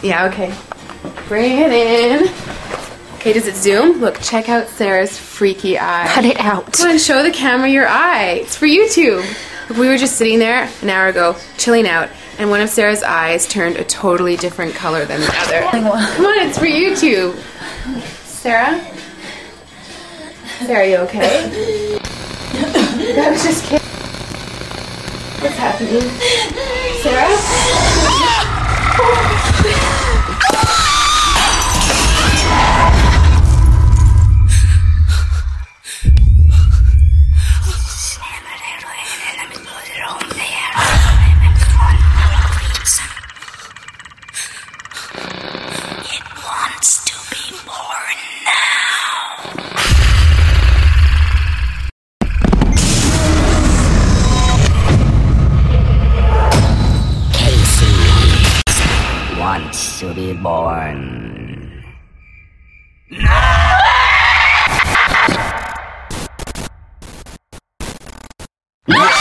Yeah, okay. Bring it in. Okay, does it zoom? Look, check out Sarah's freaky eye. Cut it out. Come on, show the camera your eye. It's for YouTube. Look, we were just sitting there an hour ago, chilling out, and one of Sarah's eyes turned a totally different color than the other. Come on, it's for YouTube. Sarah? Sarah, you okay? I was just kidding. What's happening? Sarah? Wants to be born. No!